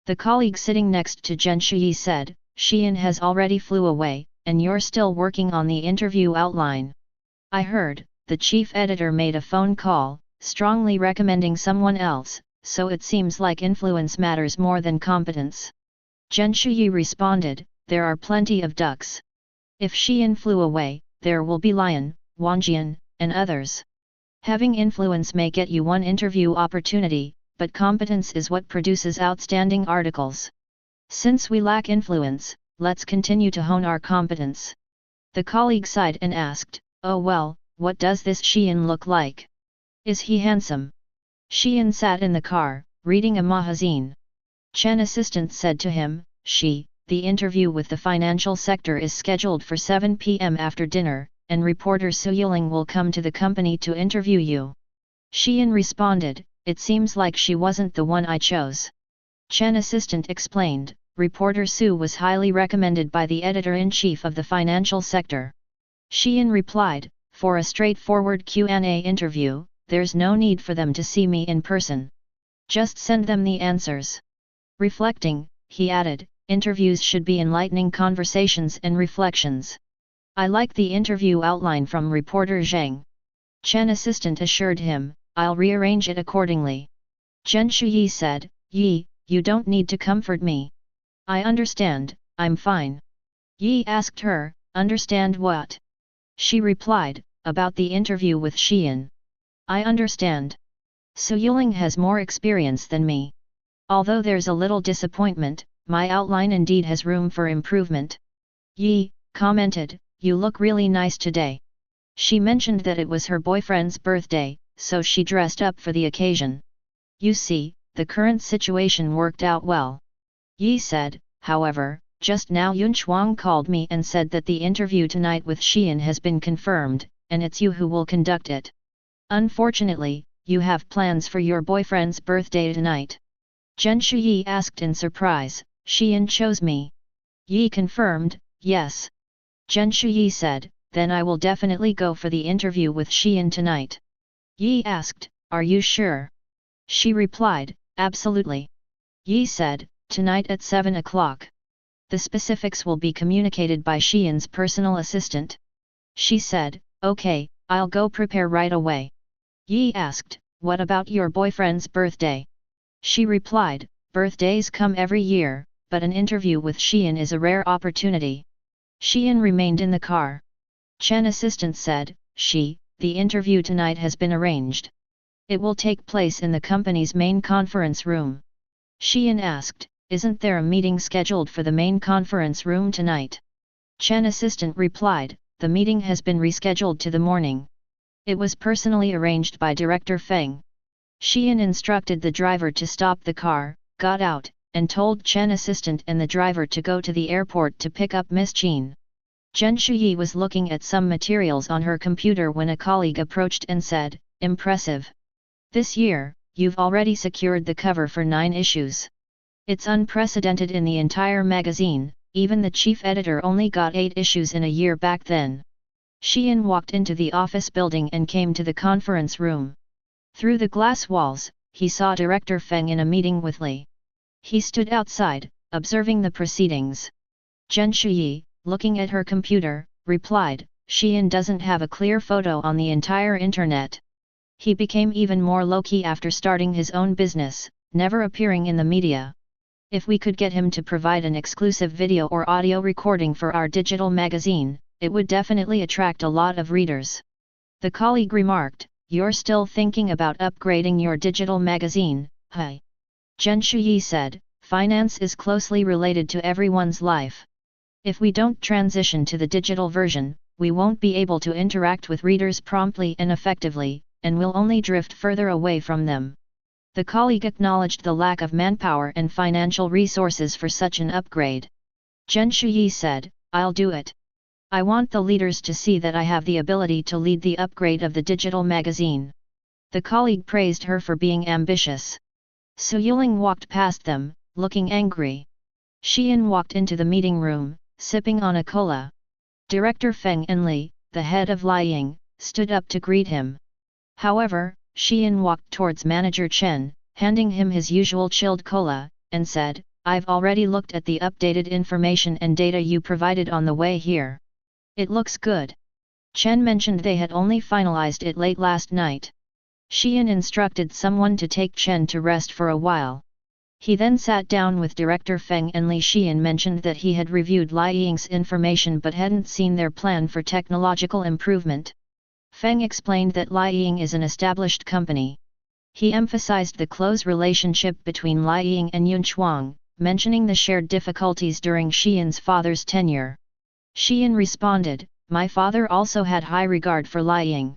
The colleague sitting next to Zhen Shuyi said, Xian has already flew away, and you're still working on the interview outline. I heard, the chief editor made a phone call, strongly recommending someone else, so it seems like influence matters more than competence. Zhen Shuyi responded, there are plenty of ducks. If Xian flew away, there will be Lion, Wangjian, and others. Having influence may get you one interview opportunity, but competence is what produces outstanding articles. Since we lack influence, let's continue to hone our competence. The colleague sighed and asked, oh well, what does this Xian look like? Is he handsome? Xian sat in the car, reading a magazine. Chen assistant said to him, the interview with the financial sector is scheduled for 7 p.m. after dinner, and reporter Su Yiling will come to the company to interview you. Xian responded, it seems like she wasn't the one I chose. Chen assistant explained, reporter Su was highly recommended by the editor-in-chief of the financial sector. Xian replied, for a straightforward Q&A interview, there's no need for them to see me in person. Just send them the answers. Reflecting, he added, interviews should be enlightening conversations and reflections. I like the interview outline from reporter Zhang. Chen assistant assured him, I'll rearrange it accordingly. Zhen Shuyi said, Yi, you don't need to comfort me. I understand, I'm fine. Yi asked her, understand what? She replied, about the interview with Xian. I understand. Su Yiling has more experience than me. Although there's a little disappointment, my outline indeed has room for improvement. Yi commented, you look really nice today. She mentioned that it was her boyfriend's birthday, so she dressed up for the occasion. You see, the current situation worked out well. Yi said, however, just now Yun Chuang called me and said that the interview tonight with Xian has been confirmed, and it's you who will conduct it. Unfortunately, you have plans for your boyfriend's birthday tonight. Zhen Shuyi asked in surprise, Xian chose me. Yi confirmed, yes. Zhen Shuyi said, then I will definitely go for the interview with Xian tonight. Yi asked, are you sure? She replied, absolutely. Yi said, tonight at 7 o'clock. The specifics will be communicated by Xian's personal assistant. She said, okay, I'll go prepare right away. Yi asked, what about your boyfriend's birthday? She replied, birthdays come every year, but an interview with Xian is a rare opportunity. Xian remained in the car. Chen assistant said, the interview tonight has been arranged. It will take place in the company's main conference room. Xian asked, isn't there a meeting scheduled for the main conference room tonight? Chen assistant replied, the meeting has been rescheduled to the morning. It was personally arranged by Director Feng. Xian instructed the driver to stop the car, got out, and told Chen assistant and the driver to go to the airport to pick up Miss Qin. Zhen Shuyi was looking at some materials on her computer when a colleague approached and said, impressive. This year, you've already secured the cover for 9 issues. It's unprecedented in the entire magazine, even the chief editor only got 8 issues in a year back then. Xian walked into the office building and came to the conference room. Through the glass walls, he saw Director Feng in a meeting with Li. He stood outside, observing the proceedings. Zhen Shuyi, looking at her computer, replied, Xian doesn't have a clear photo on the entire internet. He became even more low-key after starting his own business, never appearing in the media. If we could get him to provide an exclusive video or audio recording for our digital magazine, it would definitely attract a lot of readers. The colleague remarked, you're still thinking about upgrading your digital magazine, huh? Zhen Shuyi said, finance is closely related to everyone's life. If we don't transition to the digital version, we won't be able to interact with readers promptly and effectively, and will only drift further away from them. The colleague acknowledged the lack of manpower and financial resources for such an upgrade. Zhen Shuyi said, I'll do it. I want the leaders to see that I have the ability to lead the upgrade of the digital magazine. The colleague praised her for being ambitious. Su Yiling walked past them, looking angry. Xian walked into the meeting room, sipping on a cola. Director Feng and Li, the head of Liying, stood up to greet him. However, Xian walked towards Manager Chen, handing him his usual chilled cola, and said, I've already looked at the updated information and data you provided on the way here. It looks good. Chen mentioned they had only finalized it late last night. Xian instructed someone to take Chen to rest for a while. He then sat down with Director Feng and Li. Xian mentioned that he had reviewed Li Ying's information but hadn't seen their plan for technological improvement. Feng explained that Li Ying is an established company. He emphasized the close relationship between Li Ying and Yun Chuang, mentioning the shared difficulties during Xian's father's tenure. Xian responded, "My father also had high regard for Li Ying.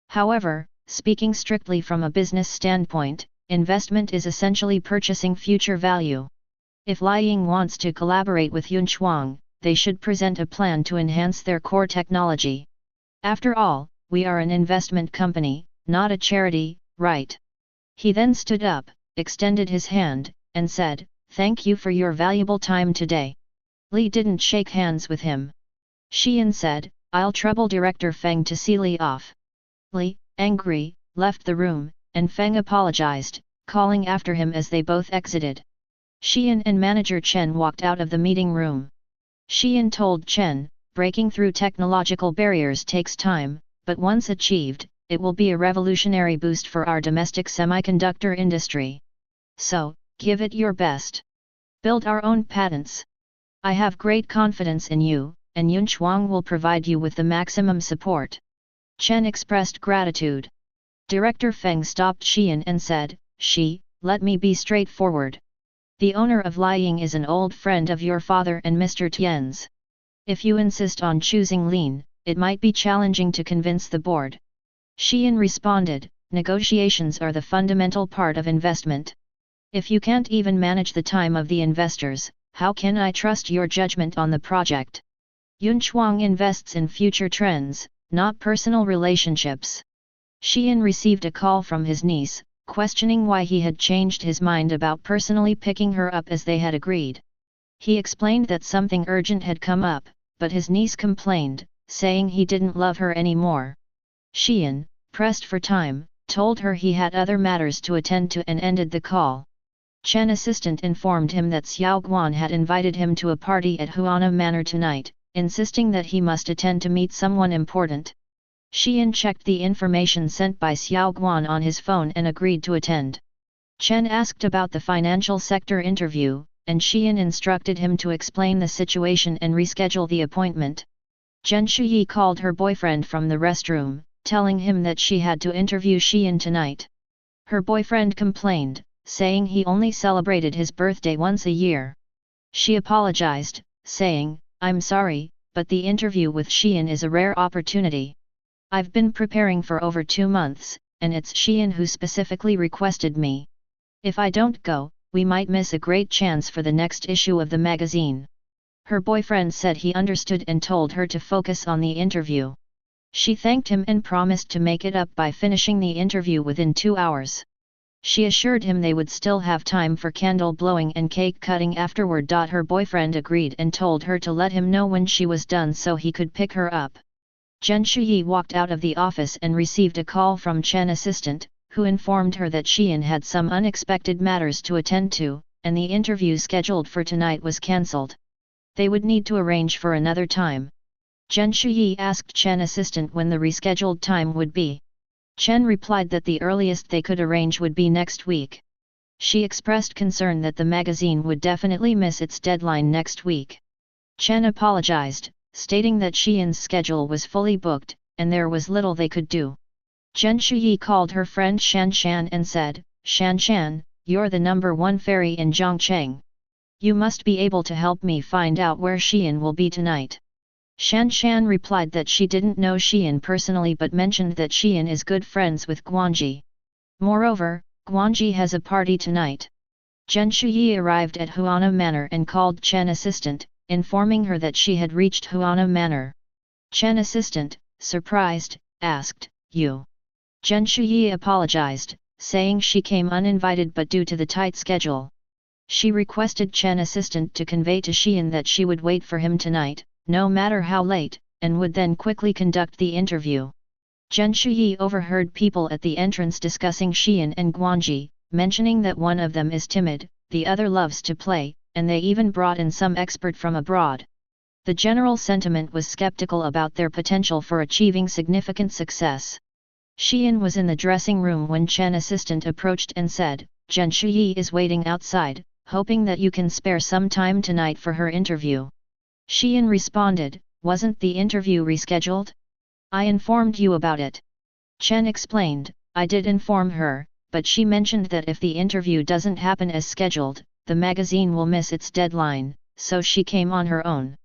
However, speaking strictly from a business standpoint, investment is essentially purchasing future value. If Li Ying wants to collaborate with Yun Chuang, they should present a plan to enhance their core technology. After all, we are an investment company, not a charity, right?" He then stood up, extended his hand, and said, "Thank you for your valuable time today." Li didn't shake hands with him. Xian said, "I'll trouble Director Feng to see Li off." Li, angry, left the room, and Feng apologized, calling after him as they both exited. Xian and Manager Chen walked out of the meeting room. Xian told Chen, "Breaking through technological barriers takes time, but once achieved, it will be a revolutionary boost for our domestic semiconductor industry. So, give it your best. Build our own patents. I have great confidence in you, and Yun Chuang will provide you with the maximum support." Chen expressed gratitude. Director Feng stopped Xian and said, "Let me be straightforward. The owner of Li Ying is an old friend of your father and Mr. Tian's. If you insist on choosing Lin, it might be challenging to convince the board." Xian responded, "Negotiations are the fundamental part of investment. If you can't even manage the time of the investors, how can I trust your judgment on the project? Yun Chuang invests in future trends, not personal relationships." Xian received a call from his niece, questioning why he had changed his mind about personally picking her up as they had agreed. He explained that something urgent had come up, but his niece complained, saying he didn't love her anymore. Xian, pressed for time, told her he had other matters to attend to and ended the call. Chen assistant informed him that Xiao Guan had invited him to a party at Huana Manor tonight, insisting that he must attend to meet someone important. Xian checked the information sent by Xiao Guan on his phone and agreed to attend. Chen asked about the financial sector interview, and Xian instructed him to explain the situation and reschedule the appointment. Zhen Shuyi called her boyfriend from the restroom, telling him that she had to interview Xian tonight. Her boyfriend complained, saying he only celebrated his birthday once a year. She apologized, saying, "I'm sorry, but the interview with Xian is a rare opportunity. I've been preparing for over 2 months, and it's Xian who specifically requested me. If I don't go, we might miss a great chance for the next issue of the magazine." Her boyfriend said he understood and told her to focus on the interview. She thanked him and promised to make it up by finishing the interview within 2 hours. She assured him they would still have time for candle blowing and cake cutting afterward. Her boyfriend agreed and told her to let him know when she was done so he could pick her up. Zhen Shuyi walked out of the office and received a call from Chen assistant, who informed her that Xian had some unexpected matters to attend to, and the interview scheduled for tonight was cancelled. They would need to arrange for another time. Zhen Shuyi asked Chen assistant when the rescheduled time would be. Chen replied that the earliest they could arrange would be next week. She expressed concern that the magazine would definitely miss its deadline next week. Chen apologized, stating that Xian's schedule was fully booked, and there was little they could do. Zhen Shuyi called her friend Shan Shan and said, "Shan Shan, you're the #1 fairy in Zhongcheng. You must be able to help me find out where Xian will be tonight." Shan Shan replied that she didn't know Xian personally but mentioned that Xian is good friends with Guanji. Moreover, Guanji has a party tonight. Zhen Shuyi arrived at Huana Manor and called Chen assistant, informing her that she had reached Huana Manor. Chen assistant, surprised, asked, "You?" Zhen Shuyi apologized, saying she came uninvited but due to the tight schedule. She requested Chen assistant to convey to Xian that she would wait for him tonight, no matter how late, and would then quickly conduct the interview. Zhen Shuyi overheard people at the entrance discussing Xian and Guanji, mentioning that one of them is timid, the other loves to play, and they even brought in some expert from abroad. The general sentiment was skeptical about their potential for achieving significant success. Xian was in the dressing room when Chen assistant approached and said, "Zhen Shuyi is waiting outside, hoping that you can spare some time tonight for her interview." Xian responded, "Wasn't the interview rescheduled? I informed you about it." Chen explained, "I did inform her, but she mentioned that if the interview doesn't happen as scheduled, the magazine will miss its deadline, so she came on her own."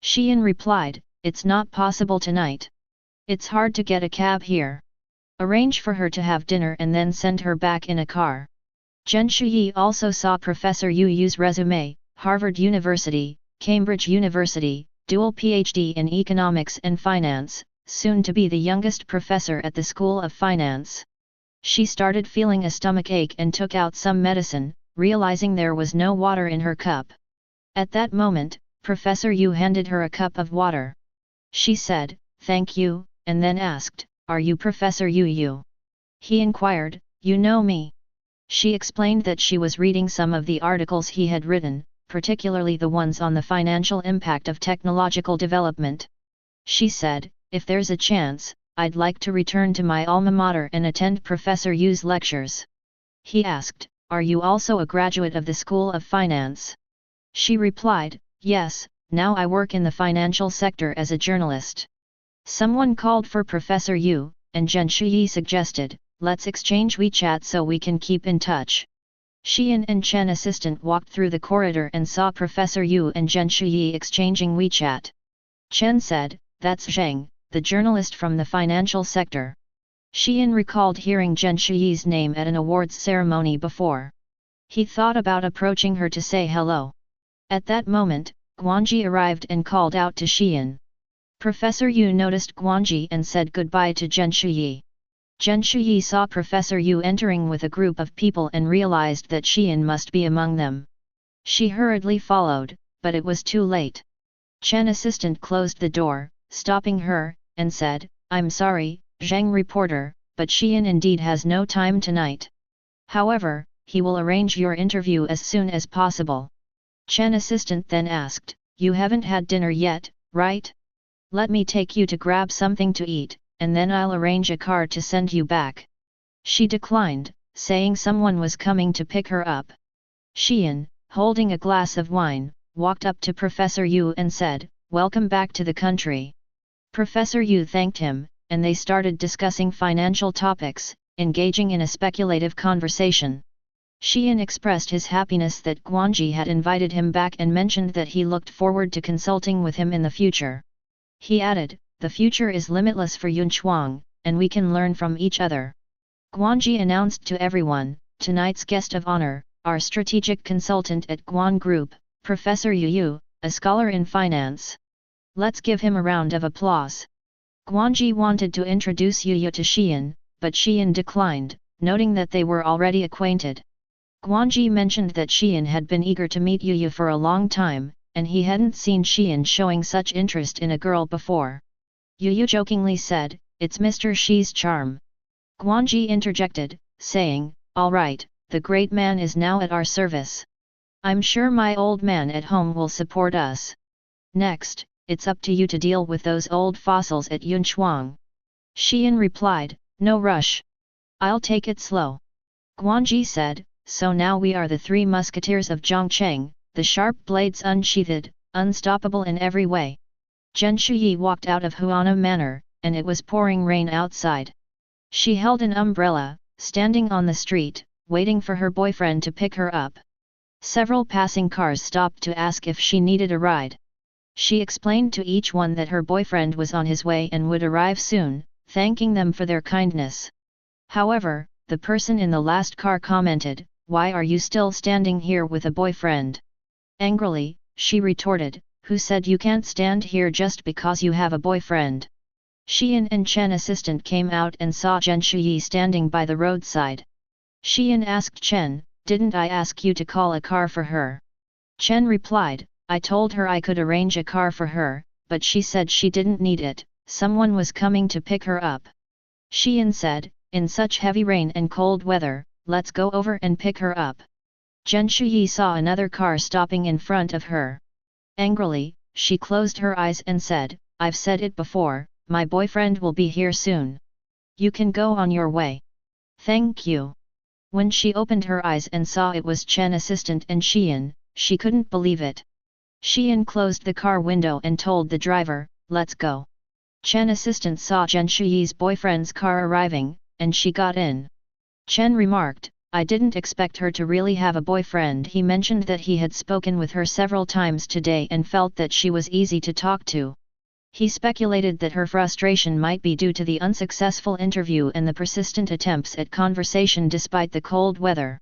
Xian replied, "It's not possible tonight. It's hard to get a cab here. Arrange for her to have dinner and then send her back in a car." Zhen Shuyi also saw Professor Yu Yu's resume: Harvard University, Cambridge University, dual PhD in economics and finance, soon to be the youngest professor at the School of Finance. She started feeling a stomach ache and took out some medicine, realizing there was no water in her cup. At that moment, Professor Yu handed her a cup of water. She said, "Thank you," and then asked, "Are you Professor Yu Yu?" He inquired, "You know me?" She explained that she was reading some of the articles he had written, particularly the ones on the financial impact of technological development. She said, "If there's a chance, I'd like to return to my alma mater and attend Professor Yu's lectures." He asked, "Are you also a graduate of the School of Finance?" She replied, "Yes, now I work in the financial sector as a journalist." Someone called for Professor Yu, and Zhen Shuyi suggested, "Let's exchange WeChat so we can keep in touch." Xian and Chen assistant walked through the corridor and saw Professor Yu and Zhen Shuyi exchanging WeChat. Chen said, "That's Zheng, the journalist from the financial sector." Xian recalled hearing Zhen Shuyi's name at an awards ceremony before. He thought about approaching her to say hello. At that moment, Guanji arrived and called out to Xian. Professor Yu noticed Guanji and said goodbye to Zhen Shuyi. Zhen Shuyi saw Professor Yu entering with a group of people and realized that Xian must be among them. She hurriedly followed, but it was too late. Chen assistant closed the door, stopping her, and said, "I'm sorry, Zheng reporter, but Xian indeed has no time tonight. However, he will arrange your interview as soon as possible." Chen assistant then asked, "You haven't had dinner yet, right? Let me take you to grab something to eat, and then I'll arrange a car to send you back." She declined, saying someone was coming to pick her up. Xian, holding a glass of wine, walked up to Professor Yu and said, "Welcome back to the country." Professor Yu thanked him, and they started discussing financial topics, engaging in a speculative conversation. Xian expressed his happiness that Guanji had invited him back and mentioned that he looked forward to consulting with him in the future. He added, "The future is limitless for Yunchuang, and we can learn from each other." Guanji announced to everyone, "Tonight's guest of honor, our strategic consultant at Guan Group, Professor Yu Yu, a scholar in finance. Let's give him a round of applause." Guanji wanted to introduce Yu Yu to Xian, but Xian declined, noting that they were already acquainted. Guanji mentioned that Xian had been eager to meet Yu Yu for a long time, and he hadn't seen Xian showing such interest in a girl before. Yu Yu jokingly said, "It's Mr. Shi's charm." Guanji interjected, saying, "All right, the great man is now at our service. I'm sure my old man at home will support us. Next, it's up to you to deal with those old fossils at Yunchuang." Xian replied, "No rush. I'll take it slow." Guanji said, "So now we are the three musketeers of Zhongcheng, the sharp blades unsheathed, unstoppable in every way." Zhen Shuyi walked out of Huana Manor, and it was pouring rain outside. She held an umbrella, standing on the street, waiting for her boyfriend to pick her up. Several passing cars stopped to ask if she needed a ride. She explained to each one that her boyfriend was on his way and would arrive soon, thanking them for their kindness. However, the person in the last car commented, "Why are you still standing here with a boyfriend?" Angrily, she retorted, "Who said you can't stand here just because you have a boyfriend?" Xian and Chen assistant came out and saw Zhen Shuyi standing by the roadside. Xian asked Chen, "Didn't I ask you to call a car for her?" Chen replied, "I told her I could arrange a car for her, but she said she didn't need it, someone was coming to pick her up." Xian said, "In such heavy rain and cold weather, let's go over and pick her up." Zhen Shuyi saw another car stopping in front of her. Angrily, she closed her eyes and said, "I've said it before, my boyfriend will be here soon. You can go on your way. Thank you." When she opened her eyes and saw it was Chen assistant and Xian, she couldn't believe it. Xian closed the car window and told the driver, "Let's go." Chen assistant saw Zhen Shuyi's boyfriend's car arriving, and she got in. Chen remarked, "I didn't expect her to really have a boyfriend." He mentioned that he had spoken with her several times today and felt that she was easy to talk to. He speculated that her frustration might be due to the unsuccessful interview and the persistent attempts at conversation despite the cold weather.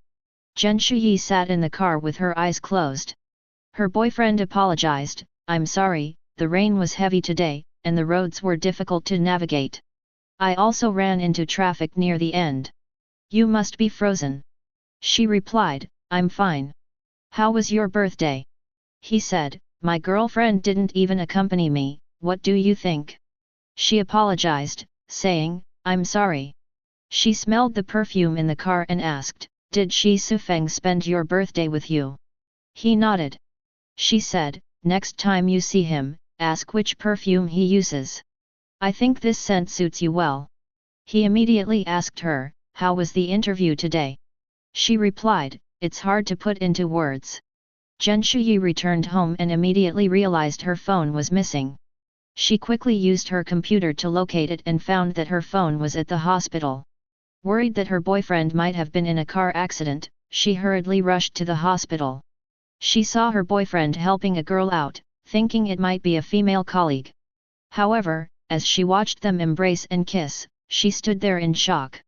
Zhen Shuyi sat in the car with her eyes closed. Her boyfriend apologized, "I'm sorry, the rain was heavy today, and the roads were difficult to navigate. I also ran into traffic near the end." "You must be frozen." She replied, "I'm fine." "How was your birthday?" He said, "My girlfriend didn't even accompany me, what do you think?" She apologized, saying, "I'm sorry." She smelled the perfume in the car and asked, "Did Shi Sufeng spend your birthday with you?" He nodded. She said, "Next time you see him, ask which perfume he uses. I think this scent suits you well." He immediately asked her, "How was the interview today?" She replied, "It's hard to put into words." Zhen Shuyi returned home and immediately realized her phone was missing. She quickly used her computer to locate it and found that her phone was at the hospital. Worried that her boyfriend might have been in a car accident, she hurriedly rushed to the hospital. She saw her boyfriend helping a girl out, thinking it might be a female colleague. However, as she watched them embrace and kiss, she stood there in shock.